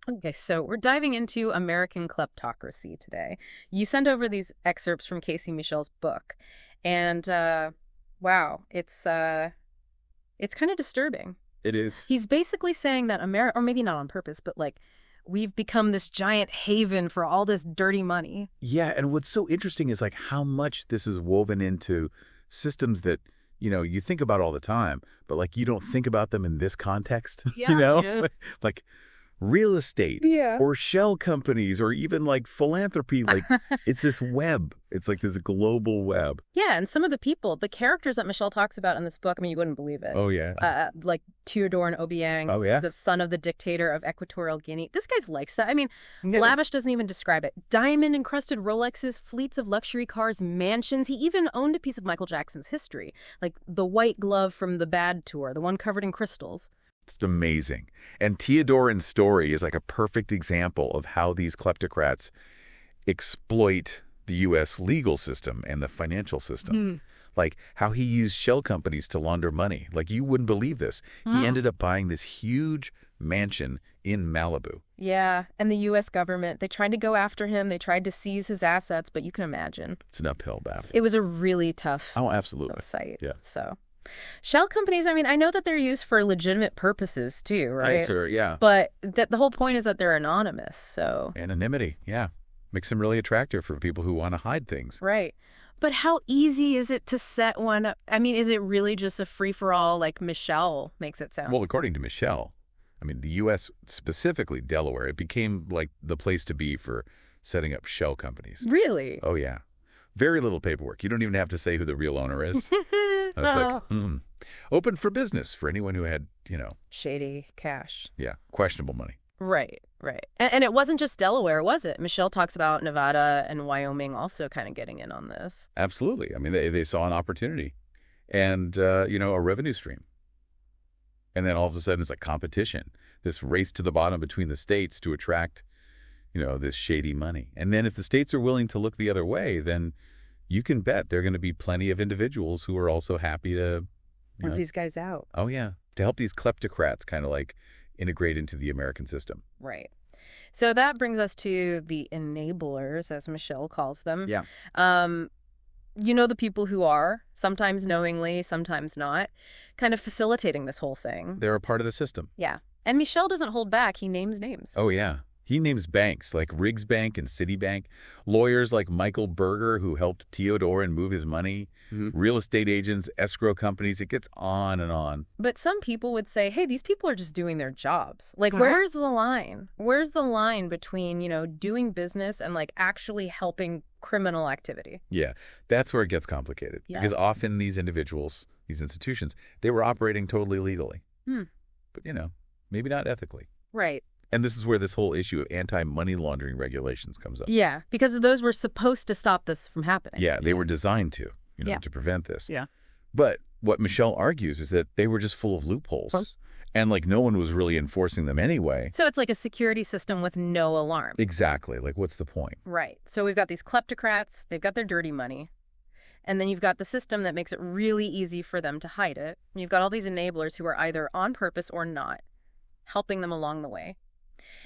Okay, so we're diving into American kleptocracy today. You send over these excerpts from Casey Michel's book, and wow, it's kind of disturbing. It is. He's basically saying that America, or maybe not on purpose, but like we've become this giant haven for all this dirty money. Yeah, and what's so interesting is like how much this is woven into systems that, you think about all the time, but like you don't think about them in this context, Yeah. Like real estate Yeah. or shell companies or even like philanthropy. Like it's this web. It's like this global web. Yeah, and some of the people, the characters that Michelle talks about in this book, I mean, you wouldn't believe it. Oh, yeah. Like Theodore and Obiang, Oh, yeah? the son of the dictator of Equatorial Guinea. This guy's lifestyle. I mean, Yeah. lavish doesn't even describe it. Diamond-encrusted Rolexes, fleets of luxury cars, mansions. He even owned a piece of Michael Jackson's history, like the white glove from the Bad Tour, the one covered in crystals. It's amazing. And Theodorin's story is like a perfect example of how these kleptocrats exploit the U.S. legal system and the financial system. Like how he used shell companies to launder money. Like you wouldn't believe this. He ended up buying this huge mansion in Malibu. Yeah, and the U.S. government, they tried to go after him. They tried to seize his assets, but you can imagine. It's an uphill battle. It was a really tough Oh, absolutely. fight. Yeah. So, shell companies, I mean, I know that they're used for legitimate purposes too, right? Sir, yeah. But the whole point is that they're anonymous, so... Anonymity, yeah. Makes them really attractive for people who want to hide things. Right. But how easy is it to set one up? I mean, is it really just a free-for-all like Michelle makes it sound? Well, according to Michelle, I mean, the U.S., specifically Delaware, it became like the place to be for setting up shell companies. Really? Oh, yeah. Very little paperwork. You don't even have to say who the real owner is. It's like, open for business for anyone who had, Shady cash. yeah, questionable money. Right, right. And it wasn't just Delaware, was it? Michelle talks about Nevada and Wyoming also kind of getting in on this. Absolutely. I mean, they saw an opportunity and, a revenue stream. And then all of a sudden it's like competition, this race to the bottom between the states to attract, this shady money. And then if the states are willing to look the other way, then you can bet there are going to be plenty of individuals who are also happy to... Work these guys out. Oh, yeah. To help these kleptocrats kind of like integrate into the American system. Right. So that brings us to the enablers, as Michelle calls them. Yeah. The people who are, sometimes knowingly, sometimes not, kind of facilitating this whole thing. They're a part of the system. Yeah. And Michelle doesn't hold back. He names names. Oh, yeah. He names banks like Riggs Bank and Citibank, lawyers like Michael Berger, who helped Theodore move his money, real estate agents, escrow companies. It gets on and on. But some people would say, hey, these people are just doing their jobs. Like, where's the line? Where's the line between, doing business and, like, actually helping criminal activity? Yeah, that's where it gets complicated. Yeah. Because often these individuals, these institutions, they were operating totally legally. But, maybe not ethically. Right. And this is where this whole issue of anti-money laundering regulations comes up. Yeah, because those were supposed to stop this from happening. Yeah, they were designed to, Yeah. to prevent this. Yeah. But what Michelle argues is that they were just full of loopholes. And like no one was really enforcing them anyway. So it's like a security system with no alarm. Exactly. Like what's the point? Right. So we've got these kleptocrats, they've got their dirty money. And then you've got the system that makes it really easy for them to hide it. And you've got all these enablers who are either on purpose or not, helping them along the way.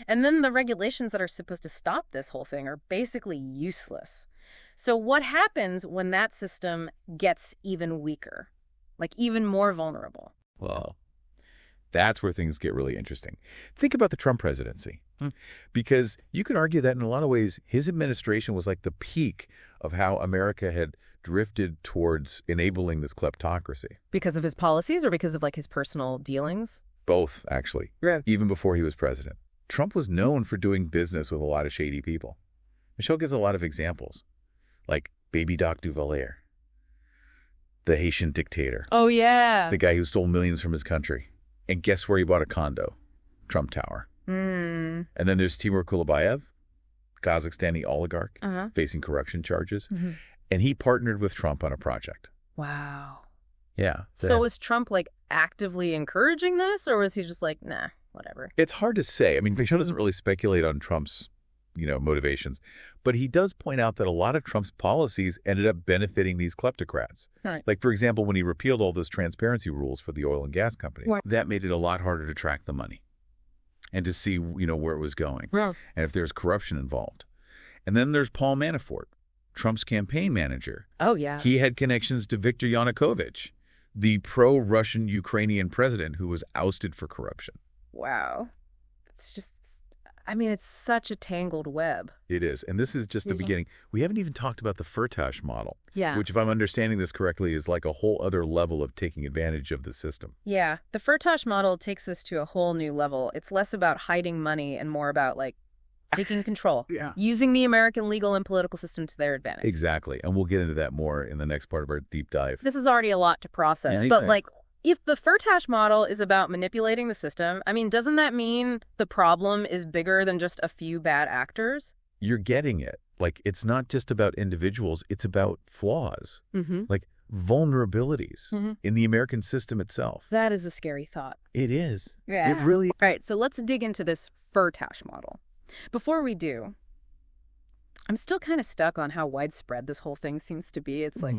And then the regulations that are supposed to stop this whole thing are basically useless. So what happens when that system gets even weaker, like even more vulnerable? Well, that's where things get really interesting. Think about the Trump presidency. Because you could argue that in a lot of ways, his administration was like the peak of how America had drifted towards enabling this kleptocracy. Because of his policies or because of like his personal dealings? Both, actually. Yeah. Even before he was president. Trump was known for doing business with a lot of shady people. Michelle gives a lot of examples, like Baby Doc Duvalier, the Haitian dictator. Oh, yeah. The guy who stole millions from his country. And guess where he bought a condo? Trump Tower. And then there's Timur Kulabayev, Kazakhstani oligarch, facing corruption charges. And he partnered with Trump on a project. Wow. Yeah. So was Trump like actively encouraging this, or was he just like, nah, whatever? It's hard to say. I mean, Michelle doesn't really speculate on Trump's, motivations. But he does point out that a lot of Trump's policies ended up benefiting these kleptocrats. Right. Like, for example, when he repealed all those transparency rules for the oil and gas companies, Right. that made it a lot harder to track the money. and to see, where it was going Yeah. and if there's corruption involved. And then there's Paul Manafort, Trump's campaign manager. Oh, yeah. He had connections to Viktor Yanukovych, the pro-Russian Ukrainian president who was ousted for corruption. Wow. It's just, it's such a tangled web. It is. And this is just the beginning. We haven't even talked about the Firtash model, Yeah. which, if I'm understanding this correctly, is like a whole other level of taking advantage of the system. Yeah. The Firtash model takes this to a whole new level. It's less about hiding money and more about, taking control. Yeah. Using the American legal and political system to their advantage. Exactly. And we'll get into that more in the next part of our deep dive. This is already a lot to process. Yeah, But, if the Firtash model is about manipulating the system, doesn't that mean the problem is bigger than just a few bad actors? You're getting it. It's not just about individuals. It's about flaws, vulnerabilities in the American system itself. That is a scary thought. It is. Yeah. It really. All right, so let's dig into this Firtash model. Before we do, I'm still kind of stuck on how widespread this whole thing seems to be. It's I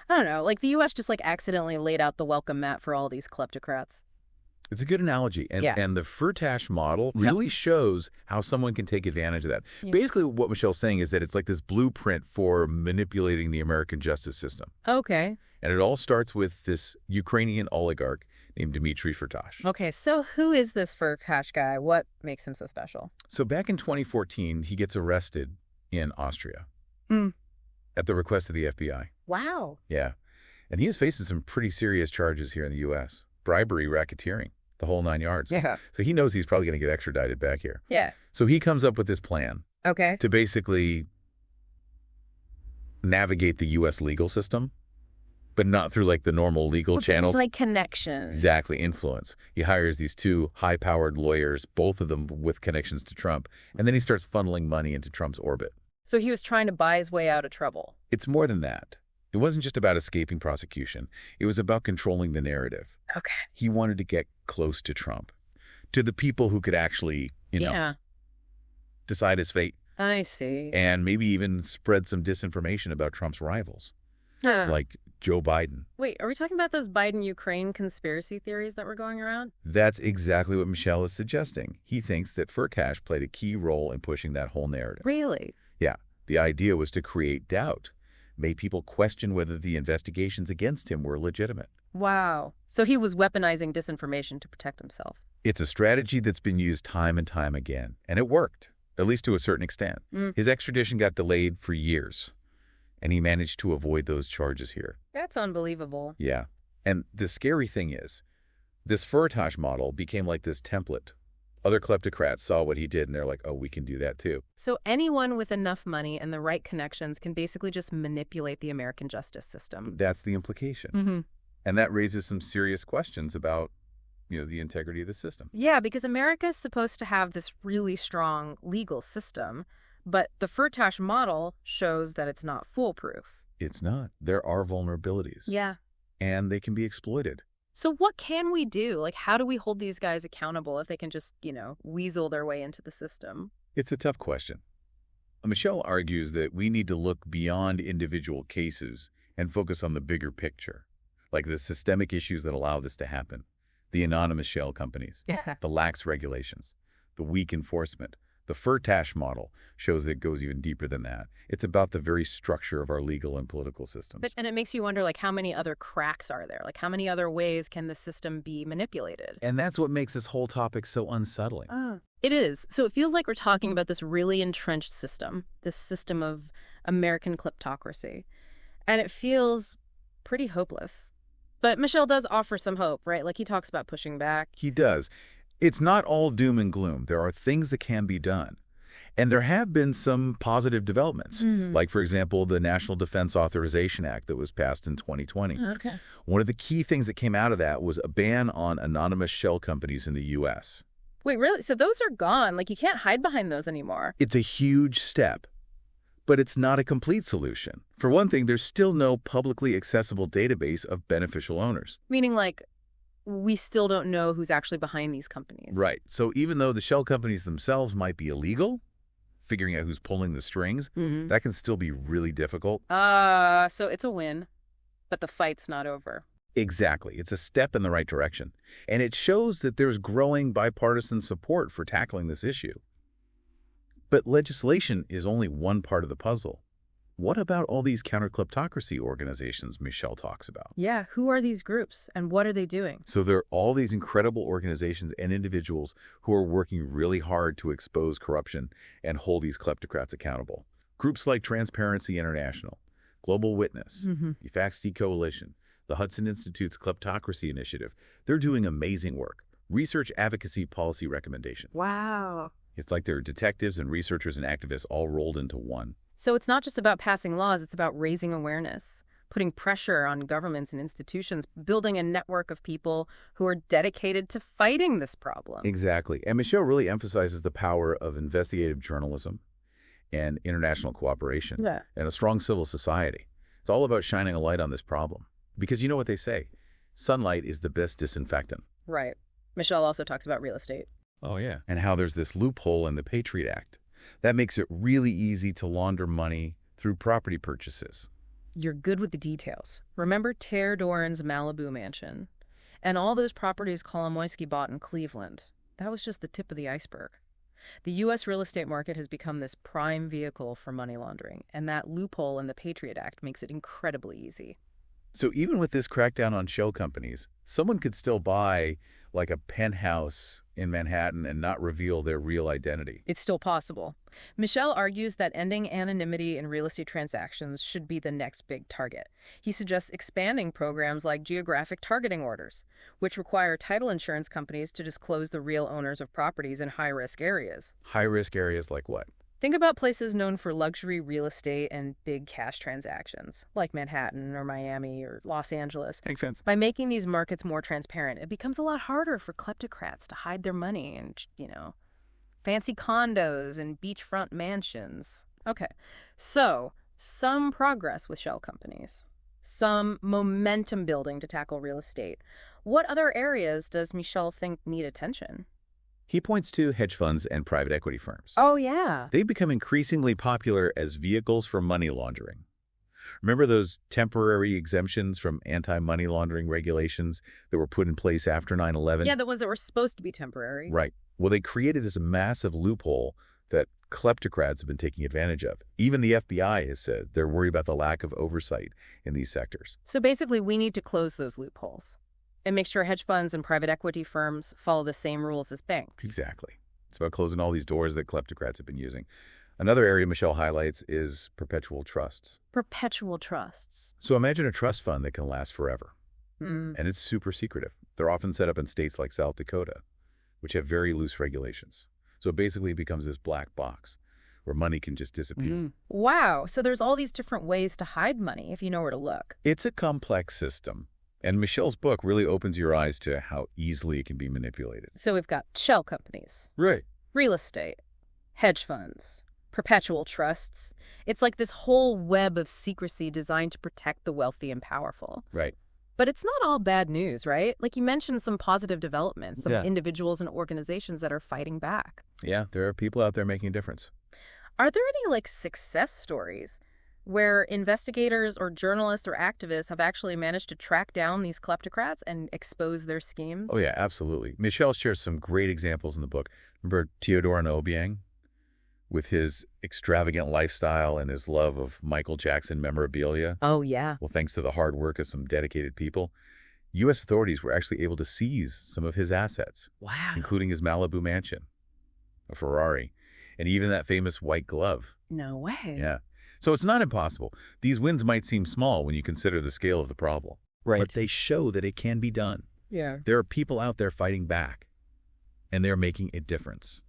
don't know, the U.S. just accidentally laid out the welcome mat for all these kleptocrats. It's a good analogy. And the Firtash model really shows how someone can take advantage of that. Yeah. Basically, what Michel's saying is that it's like this blueprint for manipulating the American justice system. Okay. And it all starts with this Ukrainian oligarch named Dmitry Firtash. Okay, so who is this Firtash guy? What makes him so special? So back in 2014, he gets arrested in Austria at the request of the FBI. Wow. Yeah. And he is facing some pretty serious charges here in the U.S. Bribery, racketeering, the whole 9 yards. Yeah. So he knows he's probably going to get extradited back here. Yeah. So he comes up with this plan Okay. to basically navigate the U.S. legal system, but not through the normal legal channels. It's connections. Exactly, influence. He hires these two high-powered lawyers, both of them with connections to Trump, and then he starts funneling money into Trump's orbit. So he was trying to buy his way out of trouble. It's more than that. It wasn't just about escaping prosecution. It was about controlling the narrative. Okay. He wanted to get close to Trump, to the people who could actually, decide his fate, I see. and maybe even spread some disinformation about Trump's rivals, like Joe Biden. Wait, are we talking about those Biden-Ukraine conspiracy theories that were going around? That's exactly what Michel is suggesting. He thinks that Firtash played a key role in pushing that whole narrative. Really? Yeah. The idea was to create doubt, make people question whether the investigations against him were legitimate. Wow. So he was weaponizing disinformation to protect himself. It's a strategy that's been used time and time again, and it worked, at least to a certain extent. His extradition got delayed for years, and he managed to avoid those charges here. That's unbelievable. Yeah. And the scary thing is, this Firtash model became like this template. Other kleptocrats saw what he did, and they're like, oh, we can do that too. So anyone with enough money and the right connections can basically just manipulate the American justice system. That's the implication. And that raises some serious questions about, the integrity of the system. Yeah, because America is supposed to have this really strong legal system, but the Firtash model shows that it's not foolproof. It's not. There are vulnerabilities. Yeah. And they can be exploited. So what can we do? How do we hold these guys accountable if they can just, weasel their way into the system? It's a tough question. Michel argues that we need to look beyond individual cases and focus on the bigger picture, like the systemic issues that allow this to happen, the anonymous shell companies, the lax regulations, the weak enforcement. The Firtash model shows that it goes even deeper than that. It's about the very structure of our legal and political systems. And it makes you wonder, how many other cracks are there? How many other ways can the system be manipulated? And that's what makes this whole topic so unsettling. It is. So it feels like we're talking about this really entrenched system, this system of American kleptocracy. And it feels pretty hopeless. But Michel does offer some hope, right? He talks about pushing back. He does. It's not all doom and gloom. There are things that can be done. And there have been some positive developments, like, for example, the National Defense Authorization Act that was passed in 2020. Okay. One of the key things that came out of that was a ban on anonymous shell companies in the U.S. Wait, really? So those are gone? You can't hide behind those anymore? It's a huge step, but it's not a complete solution. For one thing, there's still no publicly accessible database of beneficial owners. Meaning, we still don't know who's actually behind these companies. Right. So even though the shell companies themselves might be illegal, figuring out who's pulling the strings, that can still be really difficult. So it's a win, but the fight's not over. Exactly. It's a step in the right direction. And it shows that there's growing bipartisan support for tackling this issue. But legislation is only one part of the puzzle. What about all these counter-kleptocracy organizations Michel talks about? Yeah, who are these groups and what are they doing? So there are all these incredible organizations and individuals who are working really hard to expose corruption and hold these kleptocrats accountable. Groups like Transparency International, Global Witness, the FACT Coalition, the Hudson Institute's Kleptocracy Initiative, they're doing amazing work. Research advocacy policy recommendations. Wow. It's like there are detectives and researchers and activists all rolled into one. So it's not just about passing laws, it's about raising awareness, putting pressure on governments and institutions, building a network of people who are dedicated to fighting this problem. Exactly. And Michel really emphasizes the power of investigative journalism and international cooperation and a strong civil society. It's all about shining a light on this problem. Because you know what they say, sunlight is the best disinfectant. Right. Michel also talks about real estate. Oh, yeah. And how there's this loophole in the Patriot Act. That makes it really easy to launder money through property purchases. You're good with the details. Remember Ter Doran's Malibu mansion? And all those properties Kolomoisky bought in Cleveland. That was just the tip of the iceberg. The U.S. real estate market has become this prime vehicle for money laundering, and that loophole in the Patriot Act makes it incredibly easy. So even with this crackdown on shell companies, someone could still buy like a penthouse in Manhattan and not reveal their real identity. It's still possible. Michel argues that ending anonymity in real estate transactions should be the next big target. He suggests expanding programs like geographic targeting orders, which require title insurance companies to disclose the real owners of properties in high-risk areas. High-risk areas like what? Think about places known for luxury real estate and big cash transactions, like Manhattan or Miami or Los Angeles. Makes sense. By making these markets more transparent, it becomes a lot harder for kleptocrats to hide their money in, fancy condos and beachfront mansions. Okay, so some progress with shell companies, some momentum building to tackle real estate. What other areas does Michel think need attention? He points to hedge funds and private equity firms. Oh, yeah. They've become increasingly popular as vehicles for money laundering. Remember those temporary exemptions from anti-money laundering regulations that were put in place after 9/11? Yeah, the ones that were supposed to be temporary. Right. Well, they created this massive loophole that kleptocrats have been taking advantage of. Even the FBI has said they're worried about the lack of oversight in these sectors. So basically, we need to close those loopholes and make sure hedge funds and private equity firms follow the same rules as banks. Exactly. It's about closing all these doors that kleptocrats have been using. Another area Michel highlights is perpetual trusts. Perpetual trusts. So imagine a trust fund that can last forever. Mm. And it's super secretive. They're often set up in states like South Dakota, which have very loose regulations. So it basically becomes this black box where money can just disappear. Mm. Wow. So there's all these different ways to hide money if you know where to look. It's a complex system. And Michel's book really opens your eyes to how easily it can be manipulated. So we've got shell companies, Right. real estate, hedge funds, perpetual trusts. It's like this whole web of secrecy designed to protect the wealthy and powerful. Right. But it's not all bad news, right? Like you mentioned some positive developments, some individuals and organizations that are fighting back. Yeah, there are people out there making a difference. Are there any success stories where investigators or journalists or activists have actually managed to track down these kleptocrats and expose their schemes? Oh, yeah, absolutely. Michel shares some great examples in the book. Remember Teodoro Obiang with his extravagant lifestyle and his love of Michael Jackson memorabilia? Oh, yeah. Well, thanks to the hard work of some dedicated people, U.S. authorities were actually able to seize some of his assets. Wow. Including his Malibu mansion, a Ferrari, and even that famous white glove. No way. Yeah. So it's not impossible. These wins might seem small when you consider the scale of the problem. Right. But they show that it can be done. Yeah. There are people out there fighting back, and they're making a difference.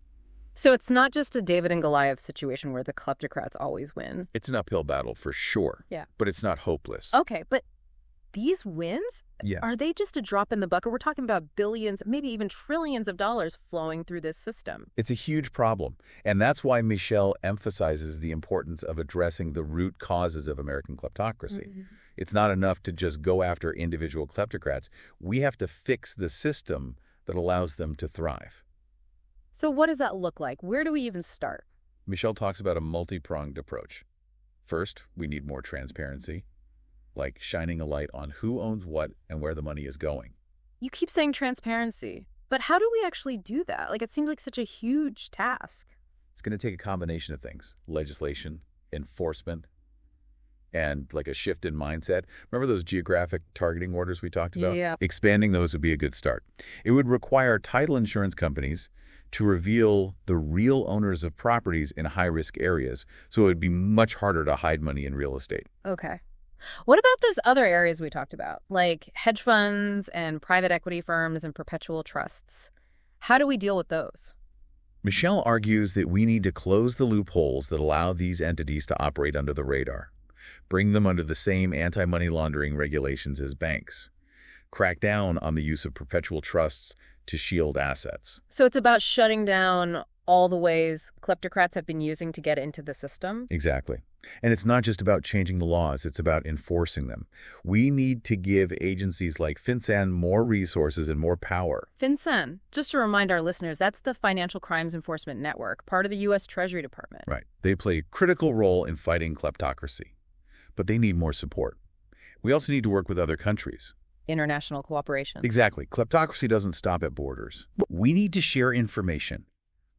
So it's not just a David and Goliath situation where the kleptocrats always win. It's an uphill battle for sure. Yeah. But it's not hopeless. Okay, but these wins? Yeah. Are they just a drop in the bucket? We're talking about billions, maybe even trillions of dollars flowing through this system. It's a huge problem. And that's why Michel emphasizes the importance of addressing the root causes of American kleptocracy. Mm-hmm. It's not enough to just go after individual kleptocrats. We have to fix the system that allows them to thrive. So what does that look like? Where do we even start? Michel talks about a multi-pronged approach. First, we need more transparency. like shining a light on who owns what and where the money is going. You keep saying transparency, but how do we actually do that? Like, it seems like such a huge task. It's going to take a combination of things: legislation, enforcement, and like a shift in mindset. Remember those geographic targeting orders we talked about? Yeah. Expanding those would be a good start. It would require title insurance companies to reveal the real owners of properties in high-risk areas, so it would be much harder to hide money in real estate. Okay. What about those other areas we talked about, like hedge funds and private equity firms and perpetual trusts? How do we deal with those? Michel argues that we need to close the loopholes that allow these entities to operate under the radar, bring them under the same anti-money laundering regulations as banks, crack down on the use of perpetual trusts to shield assets. So it's about shutting down all the ways kleptocrats have been using to get into the system? Exactly. And it's not just about changing the laws, it's about enforcing them. We need to give agencies like FinCEN more resources and more power. FinCEN, just to remind our listeners, that's the Financial Crimes Enforcement Network, part of the U.S. Treasury Department. Right. They play a critical role in fighting kleptocracy, but they need more support. We also need to work with other countries. International cooperation. Exactly. Kleptocracy doesn't stop at borders. We need to share information,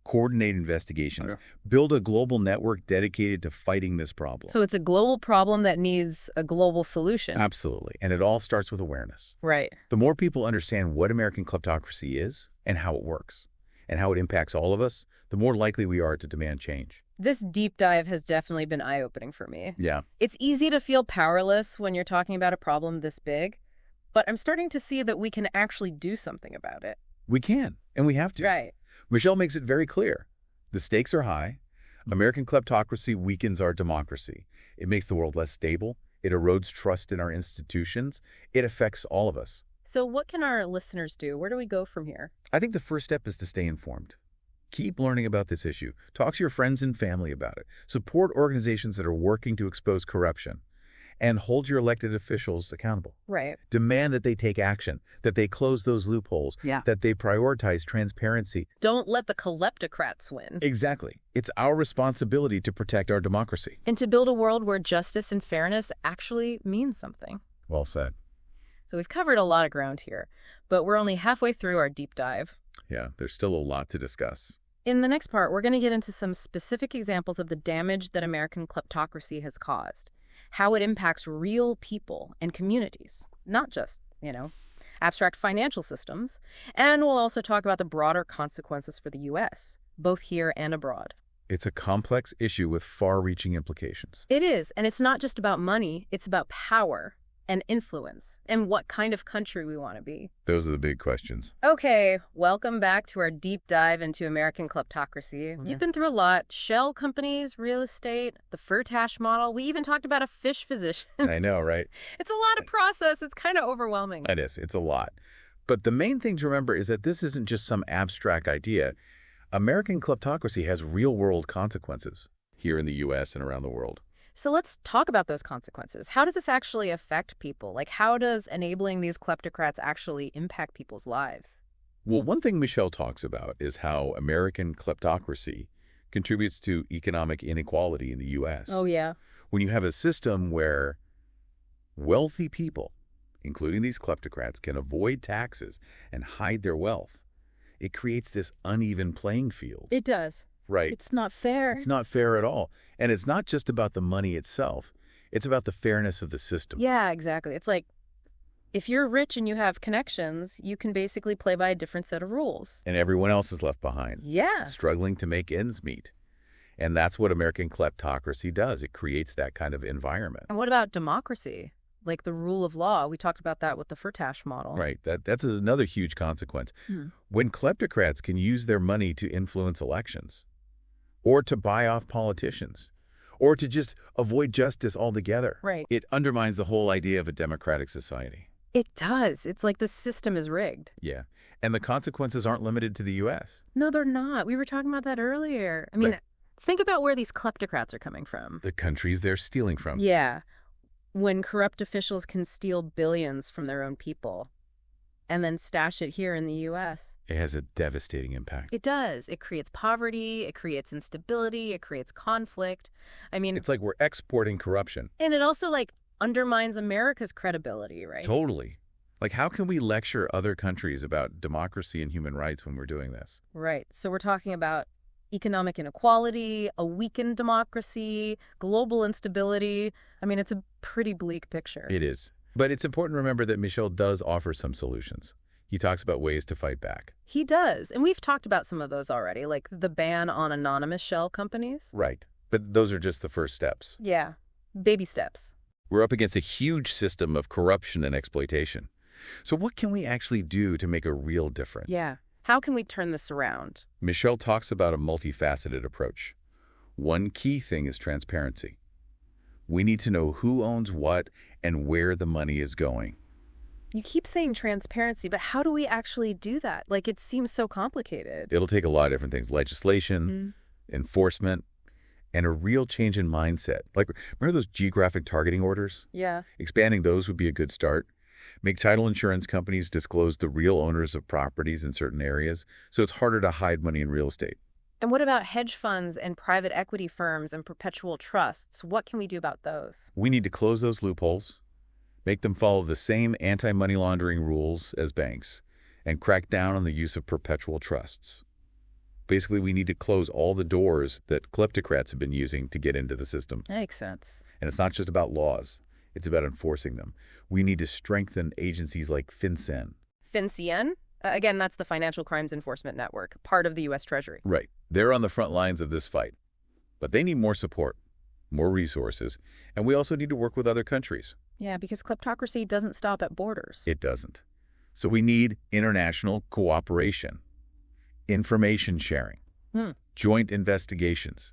coordinate investigations, build a global network dedicated to fighting this problem. So it's a global problem that needs a global solution. Absolutely. And it all starts with awareness. Right. The more people understand what American kleptocracy is and how it works and how it impacts all of us, the more likely we are to demand change. This deep dive has definitely been eye-opening for me. Yeah. It's easy to feel powerless when you're talking about a problem this big, but I'm starting to see that we can actually do something about it. We can, and we have to. Right. Michel makes it very clear. The stakes are high. American kleptocracy weakens our democracy. It makes the world less stable. It erodes trust in our institutions. It affects all of us. So what can our listeners do? Where do we go from here? I think the first step is to stay informed. Keep learning about this issue. Talk to your friends and family about it. Support organizations that are working to expose corruption. And hold your elected officials accountable. Right. Demand that they take action, that they close those loopholes, Yeah. that they prioritize transparency. Don't let the kleptocrats win. Exactly. It's our responsibility to protect our democracy. And to build a world where justice and fairness actually means something. Well said. So we've covered a lot of ground here, but we're only halfway through our deep dive. Yeah, there's still a lot to discuss. In the next part, we're going to get into some specific examples of the damage that American kleptocracy has caused, how it impacts real people and communities, not just, abstract financial systems. And we'll also talk about the broader consequences for the U.S., both here and abroad. It's a complex issue with far-reaching implications. It is, and it's not just about money, it's about power and influence and what kind of country we want to be. Those are the big questions. Okay, welcome back to our deep dive into American kleptocracy. You've been through a lot. Shell companies, real estate, the Furtash model. We even talked about a fish physician. I know, right? It's a lot of process. It's kind of overwhelming. It is. It's a lot. But the main thing to remember is that this isn't just some abstract idea. American kleptocracy has real-world consequences here in the U.S. and around the world. So let's talk about those consequences. How does this actually affect people? Like, how does enabling these kleptocrats actually impact people's lives? Well, one thing Michel talks about is how American kleptocracy contributes to economic inequality in the U.S. Oh, yeah. When you have a system where wealthy people, including these kleptocrats, can avoid taxes and hide their wealth, it creates this uneven playing field. It does. Right. It's not fair. It's not fair at all. And it's not just about the money itself. It's about the fairness of the system. Yeah, exactly. It's like, if you're rich and you have connections, you can basically play by a different set of rules. And everyone else is left behind. Yeah. Struggling to make ends meet. And that's what American kleptocracy does. It creates that kind of environment. And what about democracy? Like the rule of law. We talked about that with the Furtash model. Right. That's another huge consequence. When kleptocrats can use their money to influence elections, or to buy off politicians, or to just avoid justice altogether, Right. it undermines the whole idea of a democratic society. It does. It's like the system is rigged. Yeah. And the consequences aren't limited to the U.S. No, they're not. We were talking about that earlier. I mean, Right. Think about where these kleptocrats are coming from. The countries they're stealing from. Yeah. When corrupt officials can steal billions from their own people and then stash it here in the U.S. It has a devastating impact. It does. It creates poverty. It creates instability. It creates conflict. I mean, It's like we're exporting corruption. and it also undermines America's credibility, right? Totally. Like, how can we lecture other countries about democracy and human rights when we're doing this? Right. So we're talking about economic inequality, a weakened democracy, global instability. I mean, it's a pretty bleak picture. It is. But it's important to remember that Michel does offer some solutions. He talks about ways to fight back. He does. And we've talked about some of those already, like the ban on anonymous shell companies. Right. But those are just the first steps. Yeah. Baby steps. We're up against a huge system of corruption and exploitation. So what can we actually do to make a real difference? Yeah. How can we turn this around? Michel talks about a multifaceted approach. One key thing is transparency. We need to know who owns what and where the money is going. You keep saying transparency, but how do we actually do that? Like, it seems so complicated. It'll take a lot of different things: legislation, enforcement, and a real change in mindset. Like, remember those geographic targeting orders? Yeah. Expanding those would be a good start. Make title insurance companies disclose the real owners of properties in certain areas, so it's harder to hide money in real estate. And what about hedge funds and private equity firms and perpetual trusts? What can we do about those? We need to close those loopholes, make them follow the same anti-money laundering rules as banks, and crack down on the use of perpetual trusts. Basically, we need to close all the doors that kleptocrats have been using to get into the system. That makes sense. And it's not just about laws. It's about enforcing them. We need to strengthen agencies like FinCEN. FinCEN? Again, that's the Financial Crimes Enforcement Network, part of the U.S. Treasury. Right. They're on the front lines of this fight. But they need more support, more resources, and we also need to work with other countries. Yeah, because kleptocracy doesn't stop at borders. It doesn't. So we need international cooperation, information sharing, joint investigations.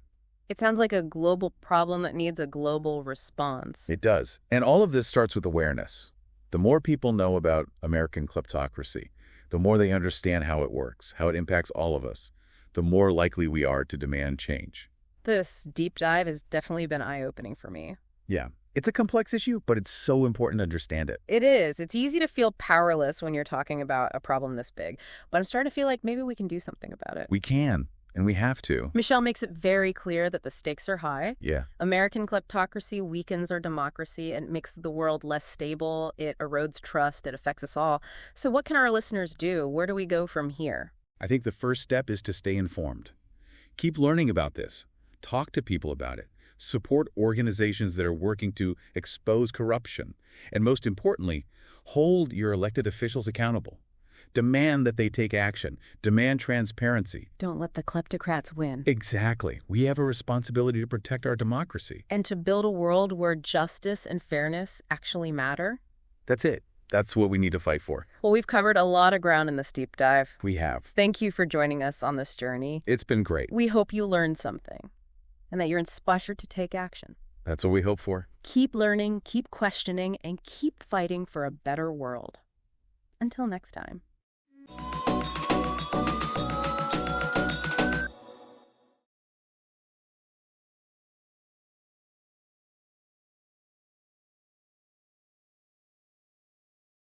It sounds like a global problem that needs a global response. It does. And all of this starts with awareness. The more people know about American kleptocracy, the more they understand how it works, how it impacts all of us, the more likely we are to demand change. This deep dive has definitely been eye-opening for me. Yeah. It's a complex issue, but it's so important to understand it. It is. It's easy to feel powerless when you're talking about a problem this big, but I'm starting to feel like maybe we can do something about it. We can. And we have to. Michel makes it very clear that the stakes are high. Yeah. American kleptocracy weakens our democracy and makes the world less stable. It erodes trust. It affects us all. So what can our listeners do? Where do we go from here? I think the first step is to stay informed. Keep learning about this. Talk to people about it. Support organizations that are working to expose corruption. And most importantly, hold your elected officials accountable. Demand that they take action. Demand transparency. Don't let the kleptocrats win. Exactly. We have a responsibility to protect our democracy. And to build a world where justice and fairness actually matter. That's it. That's what we need to fight for. Well, we've covered a lot of ground in this deep dive. We have. Thank you for joining us on this journey. It's been great. We hope you learned something and that you're inspired to take action. That's what we hope for. Keep learning, keep questioning, and keep fighting for a better world. Until next time.